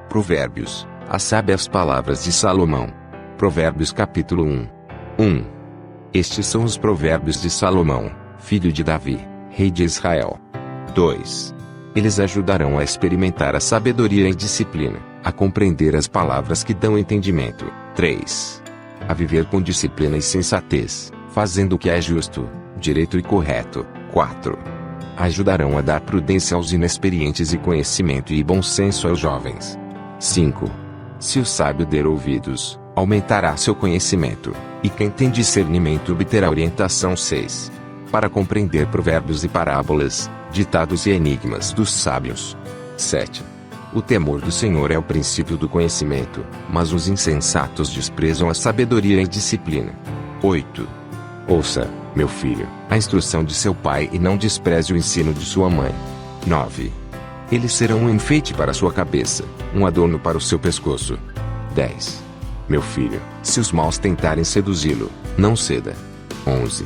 Provérbios, as sábias palavras de Salomão. Provérbios capítulo 1. Estes são os provérbios de Salomão, filho de Davi, rei de Israel. 2. Eles ajudarão a experimentar a sabedoria e disciplina, a compreender as palavras que dão entendimento. 3. A viver com disciplina e sensatez, fazendo o que é justo, direito e correto. 4. Ajudarão a dar prudência aos inexperientes e conhecimento e bom senso aos jovens. 5. Se o sábio der ouvidos, aumentará seu conhecimento, e quem tem discernimento obterá orientação. 6. Para compreender provérbios e parábolas, ditados e enigmas dos sábios. 7. O temor do Senhor é o princípio do conhecimento, mas os insensatos desprezam a sabedoria e disciplina. 8. Ouça, meu filho, a instrução de seu pai e não despreze o ensino de sua mãe. 9. Eles serão um enfeite para sua cabeça, um adorno para o seu pescoço. 10. Meu filho, se os maus tentarem seduzi-lo, não ceda. 11.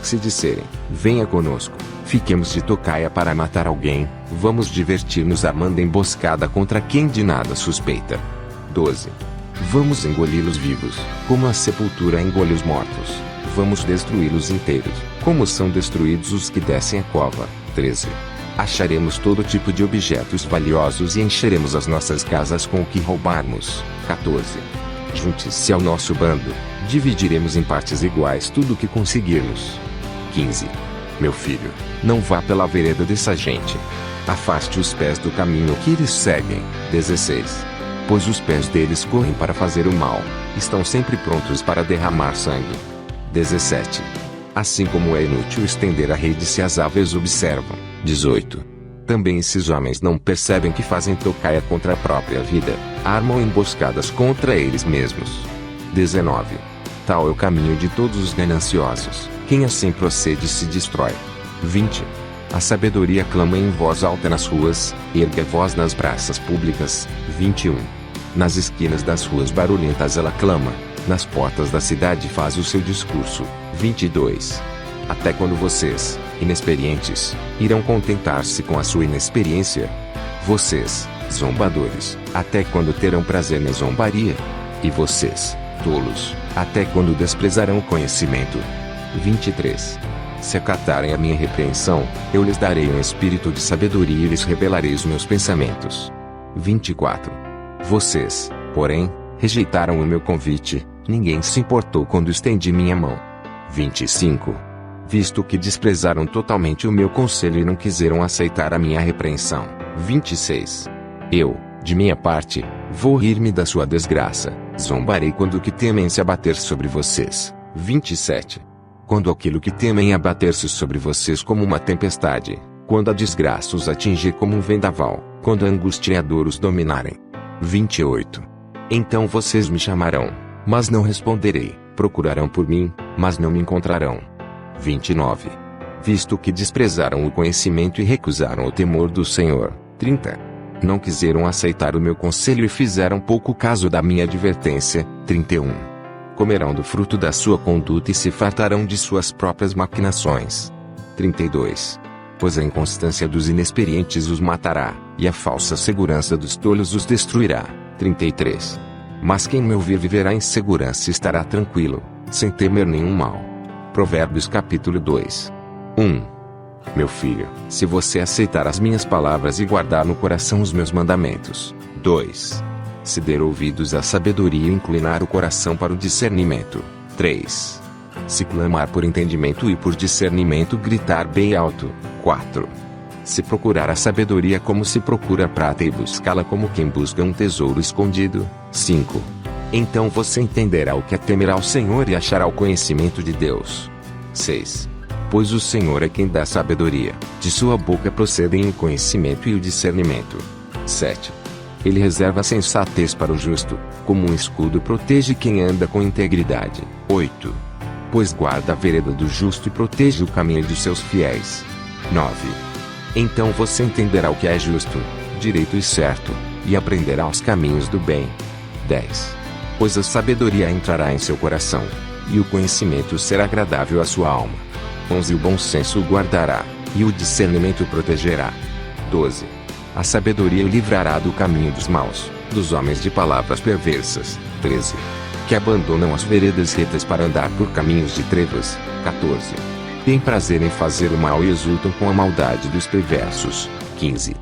Se disserem, venha conosco, fiquemos de tocaia para matar alguém, vamos divertir-nos armando emboscada contra quem de nada suspeita. 12. Vamos engoli-los vivos, como a sepultura engole os mortos. Vamos destruí-los inteiros, como são destruídos os que descem a cova. 13. Acharemos todo tipo de objetos valiosos e encheremos as nossas casas com o que roubarmos. 14. Junte-se ao nosso bando, dividiremos em partes iguais tudo o que conseguirmos. 15. Meu filho, não vá pela vereda dessa gente. Afaste os pés do caminho que eles seguem. 16. Pois os pés deles correm para fazer o mal, estão sempre prontos para derramar sangue. 17. Assim como é inútil estender a rede se as aves observam. 18. Também esses homens não percebem que fazem tocaia contra a própria vida, armam emboscadas contra eles mesmos. 19. Tal é o caminho de todos os gananciosos, quem assim procede se destrói. 20. A sabedoria clama em voz alta nas ruas, ergue a voz nas praças públicas. 21. Nas esquinas das ruas barulhentas ela clama, nas portas da cidade faz o seu discurso. 22. Até quando vocês, inexperientes, irão contentar-se com a sua inexperiência? Vocês, zombadores, até quando terão prazer na zombaria? E vocês, tolos, até quando desprezarão o conhecimento? 23. Se acatarem a minha repreensão, eu lhes darei um espírito de sabedoria e lhes revelarei os meus pensamentos. 24. Vocês, porém, rejeitaram o meu convite, ninguém se importou quando estendi minha mão. 25. Visto que desprezaram totalmente o meu conselho e não quiseram aceitar a minha repreensão. 26. Eu, de minha parte, vou rir-me da sua desgraça, zombarei quando o que temem se abater sobre vocês. 27. Quando aquilo que temem abater-se sobre vocês como uma tempestade, quando a desgraça os atingir como um vendaval, quando a angústia e a dor os dominarem. 28. Então vocês me chamarão, mas não responderei, procurarão por mim, mas não me encontrarão. 29. Visto que desprezaram o conhecimento e recusaram o temor do Senhor. 30. Não quiseram aceitar o meu conselho e fizeram pouco caso da minha advertência. 31. Comerão do fruto da sua conduta e se fartarão de suas próprias maquinações. 32. Pois a inconstância dos inexperientes os matará, e a falsa segurança dos tolos os destruirá. 33. Mas quem me ouvir viverá em segurança e estará tranquilo, sem temer nenhum mal. Provérbios capítulo 2. 1. Meu filho, se você aceitar as minhas palavras e guardar no coração os meus mandamentos. 2. Se der ouvidos à sabedoria e inclinar o coração para o discernimento. 3. Se clamar por entendimento e por discernimento gritar bem alto. 4. Se procurar a sabedoria como se procura a prata e buscá-la como quem busca um tesouro escondido. 5. Então você entenderá o que é temer ao Senhor e achará o conhecimento de Deus. 6. Pois o Senhor é quem dá sabedoria, de sua boca procedem o conhecimento e o discernimento. 7. Ele reserva a sensatez para o justo, como um escudo protege quem anda com integridade. 8. Pois guarda a vereda do justo e protege o caminho de seus fiéis. 9. Então você entenderá o que é justo, direito e certo, e aprenderá os caminhos do bem. 10. Pois a sabedoria entrará em seu coração, e o conhecimento será agradável à sua alma. 11. O bom senso o guardará, e o discernimento o protegerá. 12. A sabedoria o livrará do caminho dos maus, dos homens de palavras perversas. 13. Que abandonam as veredas retas para andar por caminhos de trevas. 14. Têm prazer em fazer o mal e exultam com a maldade dos perversos. 15.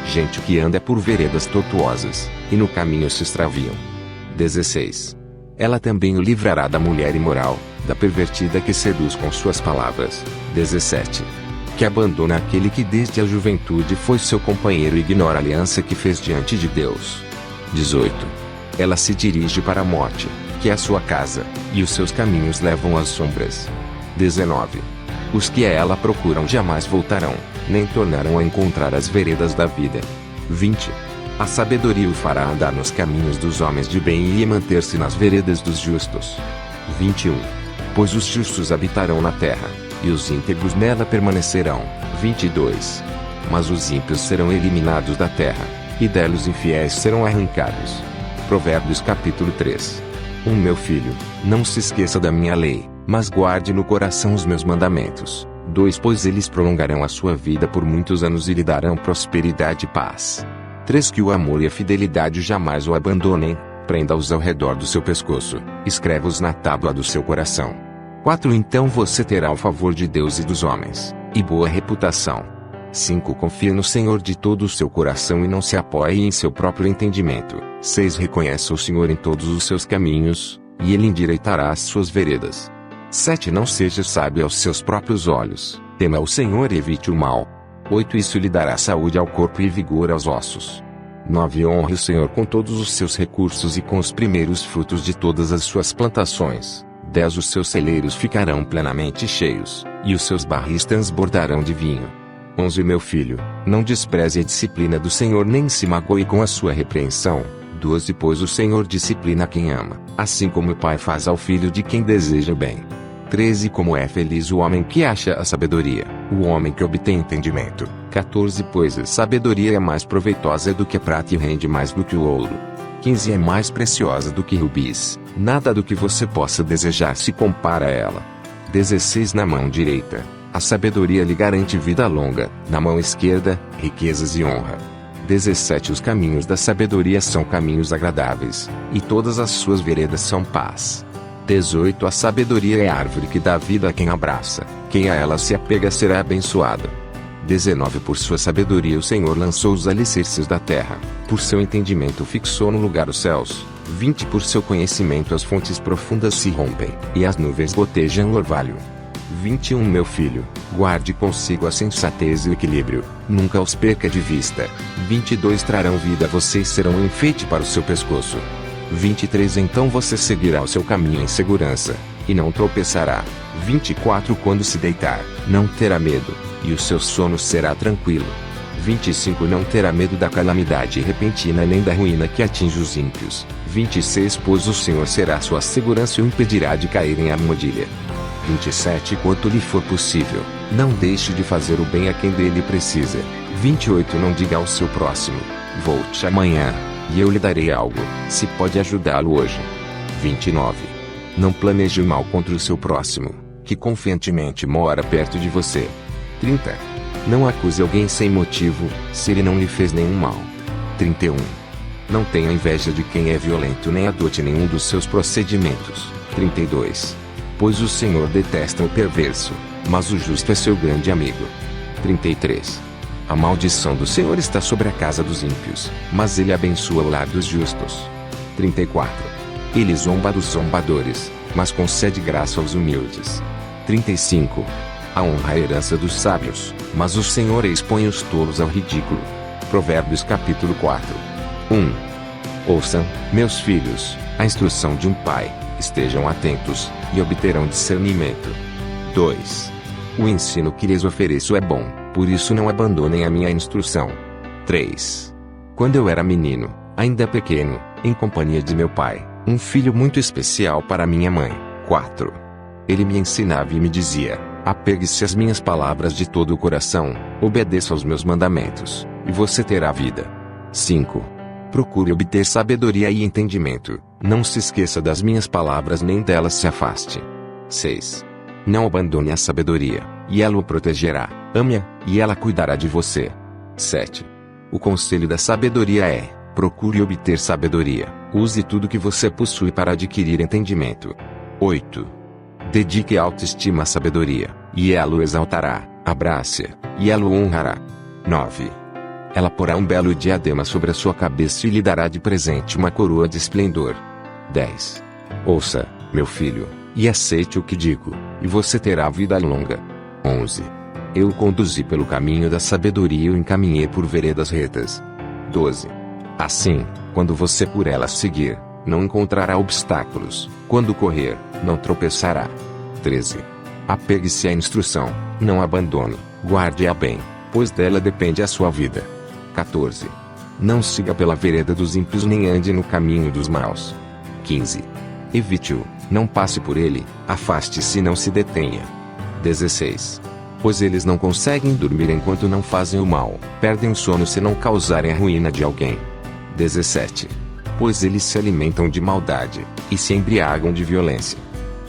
Gente que anda por veredas tortuosas, e no caminho se extraviam. 16. Ela também o livrará da mulher imoral, da pervertida que seduz com suas palavras. 17. Que abandona aquele que desde a juventude foi seu companheiro e ignora a aliança que fez diante de Deus. 18. Ela se dirige para a morte, que é a sua casa, e os seus caminhos levam às sombras. 19. Os que a ela procuram jamais voltarão, nem tornarão a encontrar as veredas da vida. 20. A sabedoria o fará andar nos caminhos dos homens de bem e manter-se nas veredas dos justos. 21. Pois os justos habitarão na terra, e os íntegros nela permanecerão. 22. Mas os ímpios serão eliminados da terra, e dela os infiéis serão arrancados. Provérbios capítulo 3. Meu filho, não se esqueça da minha lei, mas guarde no coração os meus mandamentos. 2. Pois eles prolongarão a sua vida por muitos anos e lhe darão prosperidade e paz. 3. Que o amor e a fidelidade jamais o abandonem, prenda-os ao redor do seu pescoço, escreva-os na tábua do seu coração. 4. Então você terá o favor de Deus e dos homens, e boa reputação. 5. Confie no Senhor de todo o seu coração e não se apoie em seu próprio entendimento. 6. Reconheça o Senhor em todos os seus caminhos, e Ele endireitará as suas veredas. 7. Não seja sábio aos seus próprios olhos, tema o Senhor e evite o mal. 8. Isso lhe dará saúde ao corpo e vigor aos ossos. 9. Honre o Senhor com todos os seus recursos e com os primeiros frutos de todas as suas plantações. 10. Os seus celeiros ficarão plenamente cheios, e os seus barris transbordarão de vinho. 11. Meu filho, não despreze a disciplina do Senhor nem se magoe com a sua repreensão. 12. Pois o Senhor disciplina quem ama, assim como o pai faz ao filho de quem deseja bem. 13. Como é feliz o homem que acha a sabedoria, o homem que obtém entendimento. 14. Pois a sabedoria é mais proveitosa do que a prata e rende mais do que o ouro. 15. É mais preciosa do que rubis, nada do que você possa desejar se compara a ela. 16. Na mão direita, a sabedoria lhe garante vida longa, na mão esquerda, riquezas e honra. 17. Os caminhos da sabedoria são caminhos agradáveis, e todas as suas veredas são paz. 18. A sabedoria é a árvore que dá vida a quem abraça, quem a ela se apega será abençoado. 19. Por sua sabedoria o Senhor lançou os alicerces da terra, por seu entendimento fixou no lugar os céus. 20. Por seu conhecimento as fontes profundas se rompem, e as nuvens gotejam o orvalho. 21. Meu filho, guarde consigo a sensatez e o equilíbrio, nunca os perca de vista. 22. Trarão vida a você e serão um enfeite para o seu pescoço. 23. Então você seguirá o seu caminho em segurança, e não tropeçará. 24. Quando se deitar, não terá medo, e o seu sono será tranquilo. 25. Não terá medo da calamidade repentina nem da ruína que atinge os ímpios. 26. Pois o Senhor será sua segurança e o impedirá de cair em armadilha. 27. Quanto lhe for possível, não deixe de fazer o bem a quem dele precisa. 28. Não diga ao seu próximo, volte amanhã, e eu lhe darei algo, se pode ajudá-lo hoje. 29. Não planeje o mal contra o seu próximo, que confiantemente mora perto de você. 30. Não acuse alguém sem motivo, se ele não lhe fez nenhum mal. 31. Não tenha inveja de quem é violento nem adote nenhum dos seus procedimentos. 32. Pois o Senhor detesta o perverso, mas o justo é seu grande amigo. 33. A maldição do Senhor está sobre a casa dos ímpios, mas ele abençoa o lar dos justos. 34. Ele zomba dos zombadores, mas concede graça aos humildes. 35. A honra é a herança dos sábios, mas o Senhor expõe os tolos ao ridículo. Provérbios capítulo 4. 1. Ouçam, meus filhos, a instrução de um pai, estejam atentos, e obterão discernimento. 2. O ensino que lhes ofereço é bom, por isso não abandonem a minha instrução. 3. Quando eu era menino, ainda pequeno, em companhia de meu pai, um filho muito especial para minha mãe. 4. Ele me ensinava e me dizia: apegue-se às minhas palavras de todo o coração, obedeça aos meus mandamentos, e você terá vida. 5. Procure obter sabedoria e entendimento, não se esqueça das minhas palavras nem delas se afaste. 6. Não abandone a sabedoria, e ela o protegerá, ame-a, e ela cuidará de você. 7. O conselho da sabedoria é: Procure obter sabedoria. Use tudo que você possui para adquirir entendimento. 8. Dedique autoestima à sabedoria, e ela o exaltará. Abrace-a, e ela o honrará. 9. Ela porá um belo diadema sobre a sua cabeça e lhe dará de presente uma coroa de esplendor. 10. Ouça, meu filho, e aceite o que digo, e você terá vida longa. 11. Eu o conduzi pelo caminho da sabedoria e o encaminhei por veredas retas. 12. Assim, quando você por elas seguir, não encontrará obstáculos. Quando correr, não tropeçará. 13. Apegue-se à instrução, não abandone, guarde-a bem, pois dela depende a sua vida. 14. Não siga pela vereda dos ímpios nem ande no caminho dos maus. 15. Evite-o, não passe por ele, afaste-se e não se detenha. 16. Pois eles não conseguem dormir enquanto não fazem o mal, perdem o sono se não causarem a ruína de alguém. 17. Pois eles se alimentam de maldade, e se embriagam de violência.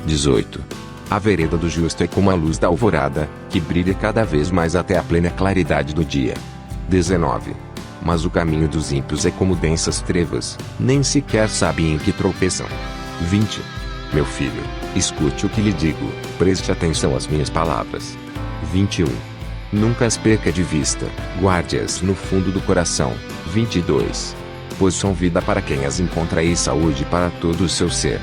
18. A vereda do justo é como a luz da alvorada, que brilha cada vez mais até a plena claridade do dia. 19. Mas o caminho dos ímpios é como densas trevas, nem sequer sabem em que tropeçam. 20. Meu filho, escute o que lhe digo, preste atenção às minhas palavras. 21. Nunca as perca de vista, guarde-as no fundo do coração. 22. Pois são vida para quem as encontra e saúde para todo o seu ser.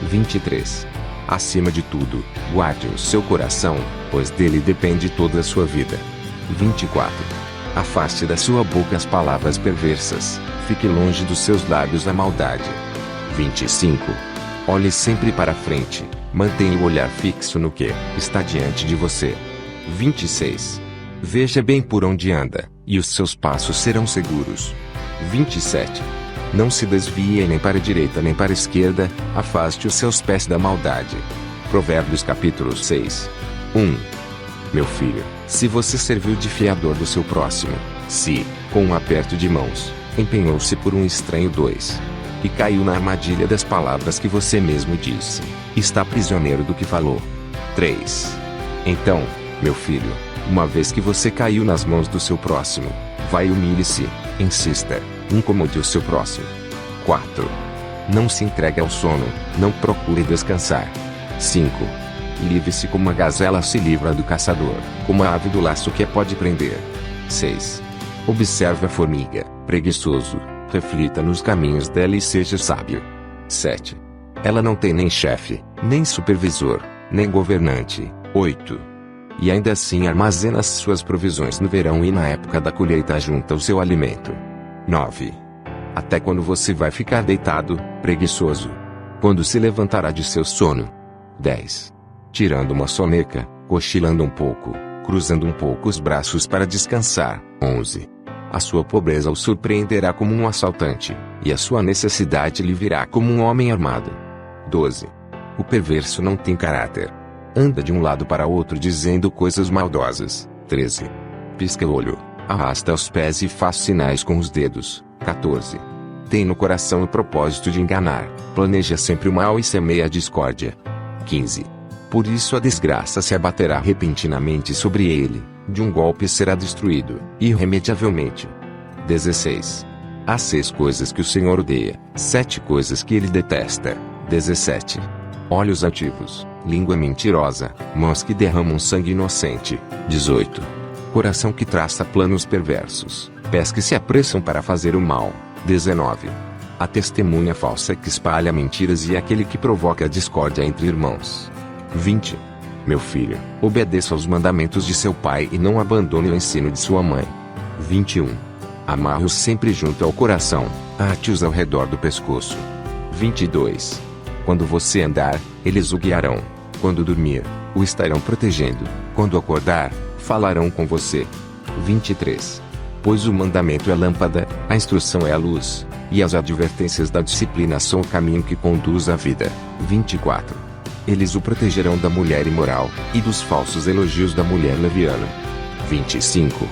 23. Acima de tudo, guarde o seu coração, pois dele depende toda a sua vida. 24. Afaste da sua boca as palavras perversas, fique longe dos seus lábios a maldade. 25. Olhe sempre para frente, mantenha o olhar fixo no que está diante de você. 26. Veja bem por onde anda, e os seus passos serão seguros. 27. Não se desvie nem para a direita nem para a esquerda, afaste os seus pés da maldade. Provérbios capítulo 6. 1. Meu filho, se você serviu de fiador do seu próximo, se, com um aperto de mãos, empenhou-se por um estranho 2. E caiu na armadilha das palavras que você mesmo disse, está prisioneiro do que falou. 3. Então, meu filho, uma vez que você caiu nas mãos do seu próximo, vai e humilhe-se, insista, incomode o seu próximo. 4. Não se entregue ao sono, não procure descansar. 5. Livre-se como a gazela se livra do caçador, como a ave do laço que a pode prender. 6. Observe a formiga, preguiçoso, reflita nos caminhos dela e seja sábio. 7. Ela não tem nem chefe, nem supervisor, nem governante. 8. E ainda assim armazena as suas provisões no verão e na época da colheita junta o seu alimento. 9. Até quando você vai ficar deitado, preguiçoso? Quando se levantará de seu sono? 10. Tirando uma soneca, cochilando um pouco, cruzando um pouco os braços para descansar. 11. A sua pobreza o surpreenderá como um assaltante, e a sua necessidade lhe virá como um homem armado. 12. O perverso não tem caráter. Anda de um lado para outro dizendo coisas maldosas. 13. Pisca o olho, arrasta os pés e faz sinais com os dedos. 14. Tem no coração o propósito de enganar, planeja sempre o mal e semeia a discórdia. 15. Por isso a desgraça se abaterá repentinamente sobre ele, de um golpe será destruído, irremediavelmente. 16. Há 6 coisas que o Senhor odeia, 7 coisas que ele detesta. 17. Olhos altivos, língua mentirosa, mãos que derramam sangue inocente. 18. Coração que traça planos perversos, pés que se apressam para fazer o mal. 19. A testemunha falsa que espalha mentiras e aquele que provoca a discórdia entre irmãos. 20. Meu filho, obedeça aos mandamentos de seu pai e não abandone o ensino de sua mãe. 21. Amarre-os sempre junto ao coração, ate-os ao redor do pescoço. 22. Quando você andar, eles o guiarão. Quando dormir, o estarão protegendo. Quando acordar, falarão com você. 23. Pois o mandamento é lâmpada, a instrução é a luz, e as advertências da disciplina são o caminho que conduz à vida. 24. Eles o protegerão da mulher imoral, e dos falsos elogios da mulher leviana. 25.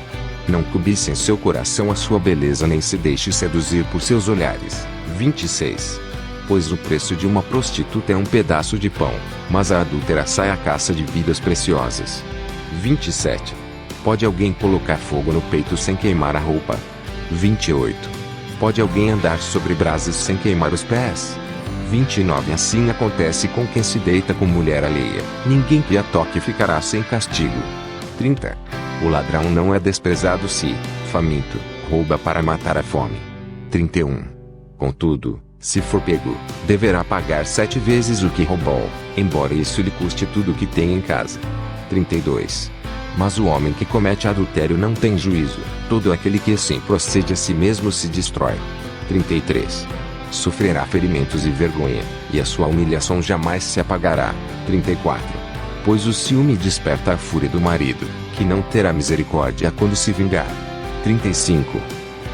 Não cobice em seu coração a sua beleza nem se deixe seduzir por seus olhares. 26. Pois o preço de uma prostituta é um pedaço de pão, mas a adúltera sai à caça de vidas preciosas. 27. Pode alguém colocar fogo no peito sem queimar a roupa? 28. Pode alguém andar sobre brasas sem queimar os pés? 29 Assim acontece com quem se deita com mulher alheia. Ninguém que a toque ficará sem castigo. 30. O ladrão não é desprezado se, faminto, rouba para matar a fome. 31. Contudo, se for pego, deverá pagar 7 vezes o que roubou, embora isso lhe custe tudo o que tem em casa. 32. Mas o homem que comete adultério não tem juízo, todo aquele que assim procede a si mesmo se destrói. 33. Sofrerá ferimentos e vergonha, e a sua humilhação jamais se apagará. 34. Pois o ciúme desperta a fúria do marido, que não terá misericórdia quando se vingar. 35.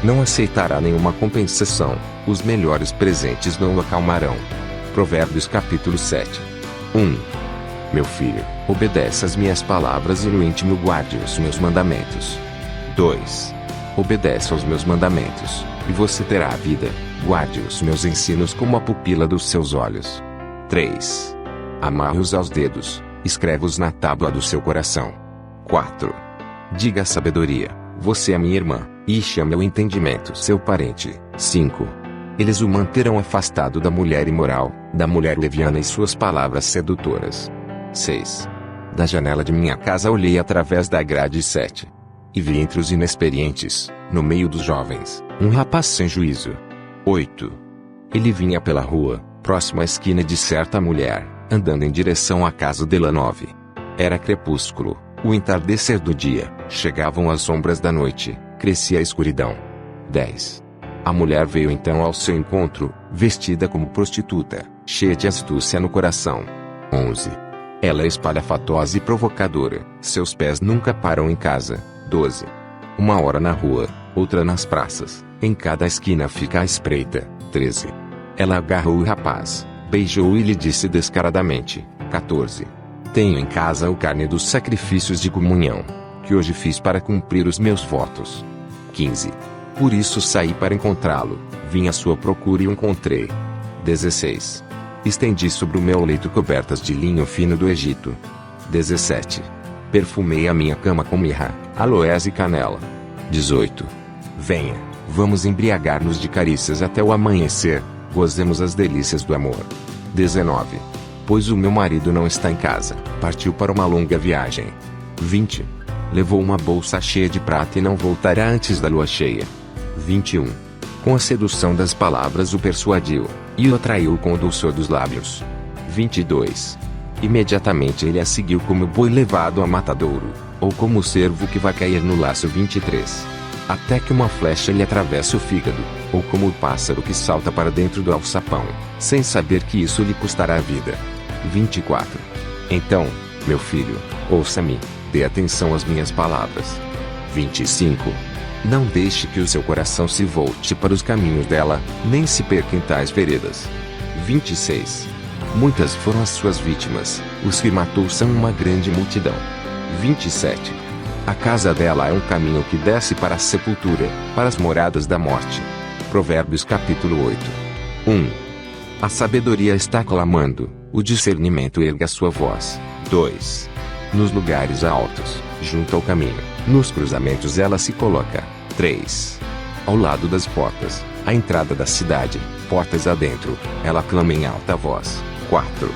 Não aceitará nenhuma compensação, os melhores presentes não o acalmarão. Provérbios capítulo 7. 1. Meu filho, obedece às minhas palavras e no íntimo guarde os meus mandamentos. 2. Obedece aos meus mandamentos, e você terá a vida, guarde os meus ensinos como a pupila dos seus olhos. 3. Amarre-os aos dedos, escreve-os na tábua do seu coração. 4. Diga a sabedoria, você é minha irmã, e chame ao entendimento seu parente. 5. Eles o manterão afastado da mulher imoral, da mulher leviana e suas palavras sedutoras. 6. Da janela de minha casa olhei através da grade. 7. E vi entre os inexperientes, no meio dos jovens, um rapaz sem juízo. 8. Ele vinha pela rua, próximo à esquina de certa mulher, andando em direção à casa dela. 9. Era crepúsculo, o entardecer do dia, chegavam as sombras da noite, crescia a escuridão. 10. A mulher veio então ao seu encontro, vestida como prostituta, cheia de astúcia no coração. 11. Ela é espalhafatosa e provocadora, seus pés nunca param em casa. 12. Uma hora na rua, outra nas praças, em cada esquina fica à espreita. 13. Ela agarrou o rapaz, beijou e lhe disse descaradamente. 14. Tenho em casa o carne dos sacrifícios de comunhão, que hoje fiz para cumprir os meus votos. 15. Por isso saí para encontrá-lo, vim à sua procura e o encontrei. 16. Estendi sobre o meu leito cobertas de linho fino do Egito. 17. Perfumei a minha cama com mirra, aloés e canela. 18. Venha, vamos embriagar-nos de carícias até o amanhecer, gozemos as delícias do amor. 19. Pois o meu marido não está em casa, partiu para uma longa viagem. 20. Levou uma bolsa cheia de prata e não voltará antes da lua cheia. 21. Com a sedução das palavras o persuadiu, e o atraiu com o dulçor dos lábios. 22. Imediatamente ele a seguiu como boi levado a matadouro, ou como o cervo que vai cair no laço. 23. Até que uma flecha lhe atravesse o fígado, ou como o pássaro que salta para dentro do alçapão, sem saber que isso lhe custará a vida. 24. Então, meu filho, ouça-me, dê atenção às minhas palavras. 25. Não deixe que o seu coração se volte para os caminhos dela, nem se perca em tais veredas. 26. Muitas foram as suas vítimas, os que matou são uma grande multidão. 27. A casa dela é um caminho que desce para a sepultura, para as moradas da morte. Provérbios capítulo 8. 1. A sabedoria está clamando, o discernimento erga sua voz. 2. Nos lugares altos, junto ao caminho, nos cruzamentos ela se coloca. 3. Ao lado das portas, à entrada da cidade, portas adentro, ela clama em alta voz. 4.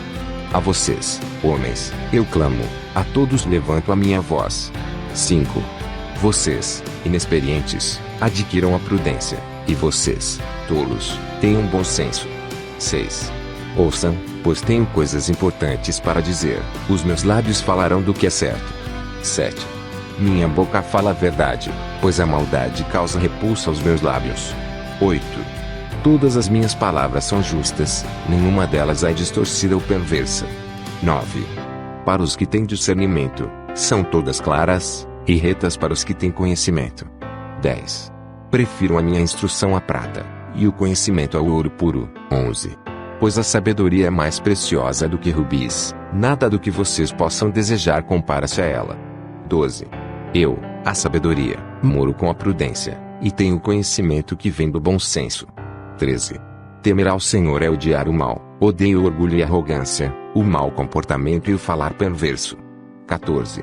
A vocês, homens, eu clamo, a todos levanto a minha voz. 5. Vocês, inexperientes, adquiram a prudência, e vocês, tolos, tenham bom senso. 6. Ouçam, pois tenho coisas importantes para dizer, os meus lábios falarão do que é certo. 7. Minha boca fala a verdade, pois a maldade causa repulsa aos meus lábios. 8. Todas as minhas palavras são justas, nenhuma delas é distorcida ou perversa. 9. Para os que têm discernimento, são todas claras, e retas para os que têm conhecimento. 10. Prefiro a minha instrução à prata, e o conhecimento ao ouro puro. 11. Pois a sabedoria é mais preciosa do que rubis, nada do que vocês possam desejar compara-se a ela. 12. Eu, a sabedoria, moro com a prudência, e tenho o conhecimento que vem do bom senso. 13. Temer ao Senhor é odiar o mal, odeio o orgulho e a arrogância, o mau comportamento e o falar perverso. 14.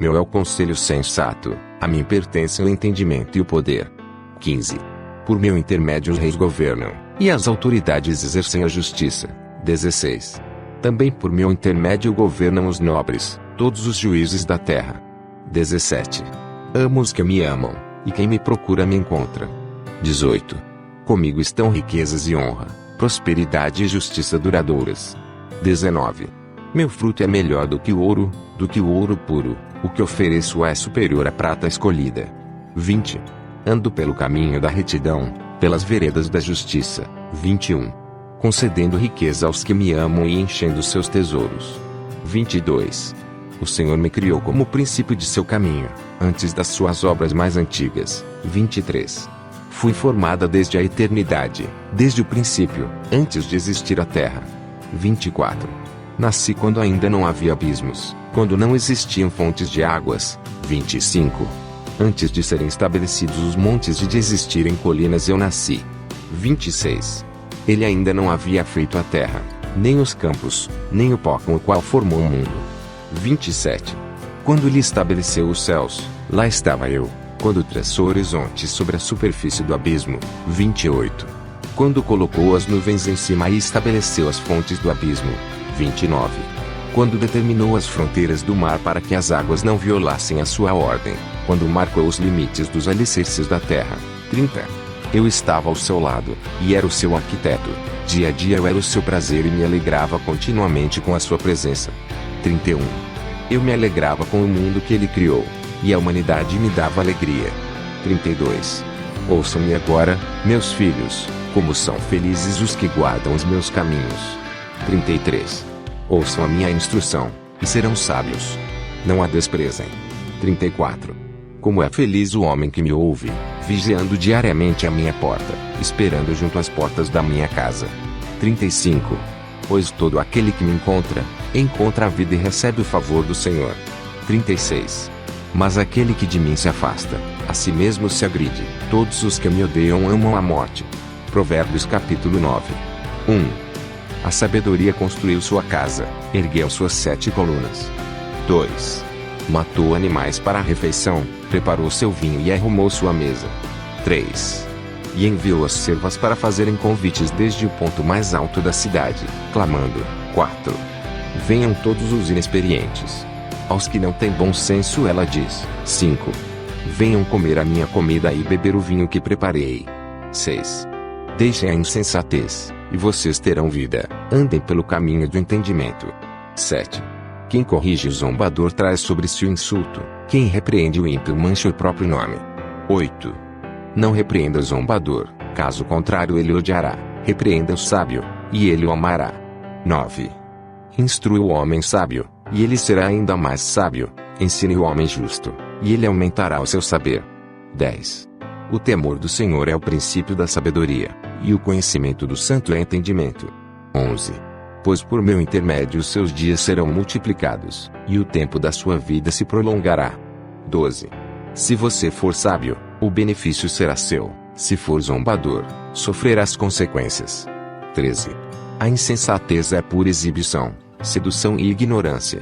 Meu é o conselho sensato, a mim pertence o entendimento e o poder. 15. Por meu intermédio os reis governam, e as autoridades exercem a justiça. 16. Também por meu intermédio governam os nobres, todos os juízes da terra. 17. Amo os que me amam, e quem me procura me encontra. 18. Comigo estão riquezas e honra, prosperidade e justiça duradouras. 19. Meu fruto é melhor do que o ouro puro, o que ofereço é superior à prata escolhida. 20. Ando pelo caminho da retidão, pelas veredas da justiça. 21. Concedendo riqueza aos que me amam e enchendo seus tesouros. 22. O Senhor me criou como o princípio de seu caminho, antes das suas obras mais antigas. 23. Fui formada desde a eternidade, desde o princípio, antes de existir a terra. 24. Nasci quando ainda não havia abismos, quando não existiam fontes de águas. 25. Antes de serem estabelecidos os montes e de existirem colinas eu nasci. 26. Ele ainda não havia feito a terra, nem os campos, nem o pó com o qual formou o mundo. 27. Quando ele estabeleceu os céus, lá estava eu, quando traçou horizontes sobre a superfície do abismo. 28. Quando colocou as nuvens em cima e estabeleceu as fontes do abismo. 29. Quando determinou as fronteiras do mar para que as águas não violassem a sua ordem, quando marcou os limites dos alicerces da terra. 30. Eu estava ao seu lado, e era o seu arquiteto. Dia a dia eu era o seu prazer e me alegrava continuamente com a sua presença. 31. Eu me alegrava com o mundo que ele criou, e a humanidade me dava alegria. 32. Ouçam-me agora, meus filhos, como são felizes os que guardam os meus caminhos. 33. Ouçam a minha instrução, e serão sábios. Não a desprezem. 34. Como é feliz o homem que me ouve, vigiando diariamente a minha porta, esperando junto às portas da minha casa. 35. Pois todo aquele que me encontra a vida e recebe o favor do Senhor. 36. Mas aquele que de mim se afasta, a si mesmo se agride. Todos os que me odeiam amam a morte. Provérbios capítulo 9. 1. A sabedoria construiu sua casa, ergueu suas 7 colunas. 2. Matou animais para a refeição, preparou seu vinho e arrumou sua mesa. 3. E enviou as servas para fazerem convites desde o ponto mais alto da cidade, clamando. 4. Venham todos os inexperientes. Aos que não têm bom senso ela diz. 5. Venham comer a minha comida e beber o vinho que preparei. 6. Deixem a insensatez, e vocês terão vida. Andem pelo caminho do entendimento. 7. Quem corrige o zombador traz sobre si o insulto. Quem repreende o ímpio mancha o próprio nome. 8. Não repreenda o zombador, caso contrário ele o odiará. Repreenda o sábio, e ele o amará. 9. Instrui o homem sábio, e ele será ainda mais sábio. Ensine o homem justo, e ele aumentará o seu saber. 10. O temor do Senhor é o princípio da sabedoria, e o conhecimento do santo é entendimento. 11. Pois por meu intermédio os seus dias serão multiplicados, e o tempo da sua vida se prolongará. 12. Se você for sábio, o benefício será seu. Se for zombador, sofrerá as consequências. 13. A insensatez é pura exibição, sedução e ignorância.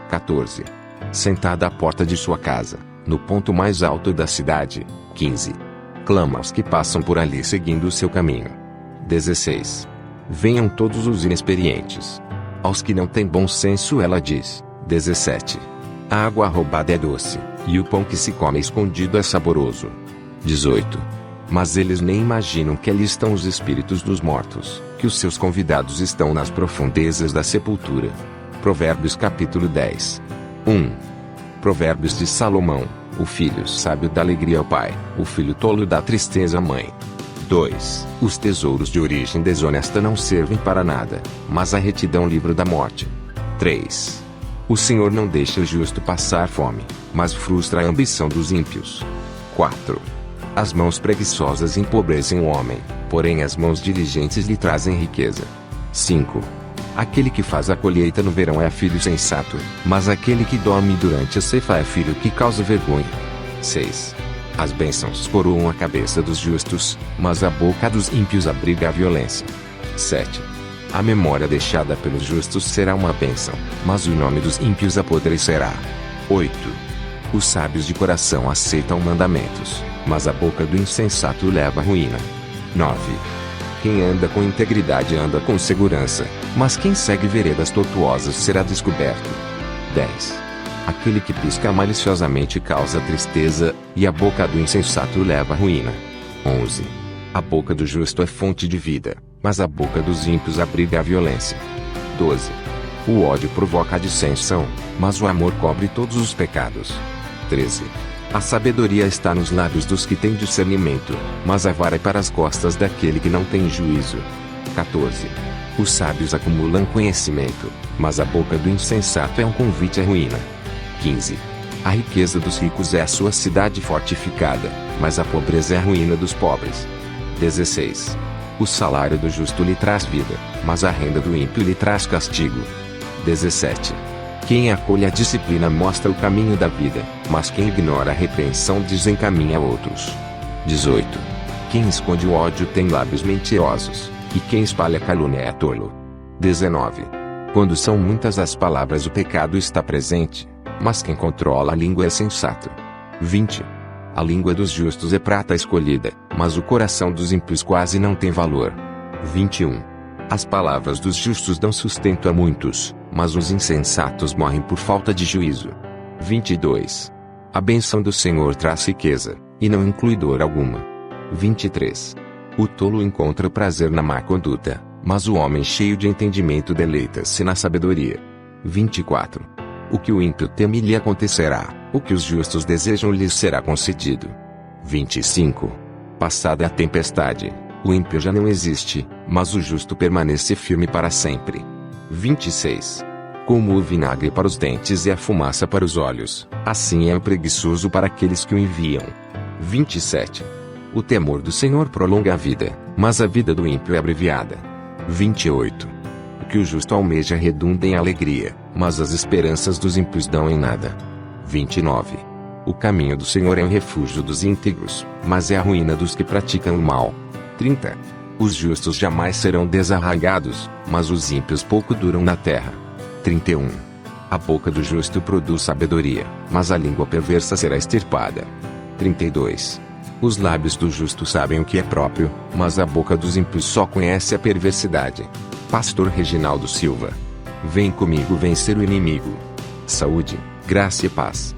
14. Sentada à porta de sua casa, no ponto mais alto da cidade. 15. Clama aos que passam por ali seguindo o seu caminho. 16. Venham todos os inexperientes. Aos que não têm bom senso ela diz. 17. A água roubada é doce, e o pão que se come escondido é saboroso. 18. Mas eles nem imaginam que ali estão os espíritos dos mortos, que os seus convidados estão nas profundezas da sepultura. Provérbios capítulo 10. 1. Provérbios de Salomão. O filho sábio dá alegria ao pai, o filho tolo dá tristeza à mãe. 2. Os tesouros de origem desonesta não servem para nada, mas a retidão livra da morte. 3. O Senhor não deixa o justo passar fome, mas frustra a ambição dos ímpios. 4. As mãos preguiçosas empobrecem o homem, porém as mãos diligentes lhe trazem riqueza. 5. Aquele que faz a colheita no verão é filho sensato, mas aquele que dorme durante a ceifa é filho que causa vergonha. 6. As bênçãos coroam a cabeça dos justos, mas a boca dos ímpios abriga a violência. 7. A memória deixada pelos justos será uma bênção, mas o nome dos ímpios apodrecerá. 8. Os sábios de coração aceitam mandamentos, mas a boca do insensato leva à ruína. 9. Quem anda com integridade anda com segurança, mas quem segue veredas tortuosas será descoberto. 10. Aquele que pisca maliciosamente causa tristeza, e a boca do insensato leva à ruína. 11. A boca do justo é fonte de vida, mas a boca dos ímpios abriga a violência. 12. O ódio provoca a dissensão, mas o amor cobre todos os pecados. 13. A sabedoria está nos lábios dos que têm discernimento, mas a vara é para as costas daquele que não tem juízo. 14. Os sábios acumulam conhecimento, mas a boca do insensato é um convite à ruína. 15. A riqueza dos ricos é a sua cidade fortificada, mas a pobreza é a ruína dos pobres. 16. O salário do justo lhe traz vida, mas a renda do ímpio lhe traz castigo. 17. Quem acolhe a disciplina mostra o caminho da vida, mas quem ignora a repreensão desencaminha outros. 18. Quem esconde o ódio tem lábios mentirosos, e quem espalha calúnia é tolo. 19. Quando são muitas as palavras o pecado está presente, mas quem controla a língua é sensato. 20. A língua dos justos é prata escolhida, mas o coração dos ímpios quase não tem valor. 21. As palavras dos justos dão sustento a muitos, mas os insensatos morrem por falta de juízo. 22. A bênção do Senhor traz riqueza, e não inclui dor alguma. 23. O tolo encontra prazer na má conduta, mas o homem cheio de entendimento deleita-se na sabedoria. 24. O que o ímpio teme lhe acontecerá, o que os justos desejam lhes será concedido. 25. Passada a tempestade, o ímpio já não existe, mas o justo permanece firme para sempre. 26. Como o vinagre para os dentes e a fumaça para os olhos, assim é o preguiçoso para aqueles que o enviam. 27. O temor do Senhor prolonga a vida, mas a vida do ímpio é abreviada. 28. O que o justo almeja redunda em alegria, mas as esperanças dos ímpios dão em nada. 29. O caminho do Senhor é um refúgio dos íntegros, mas é a ruína dos que praticam o mal. 30. Os justos jamais serão desarraigados, mas os ímpios pouco duram na terra. 31. A boca do justo produz sabedoria, mas a língua perversa será extirpada. 32. Os lábios do justo sabem o que é próprio, mas a boca dos ímpios só conhece a perversidade. Pastor Reginaldo Silva. Vem comigo vencer o inimigo. Saúde, graça e paz.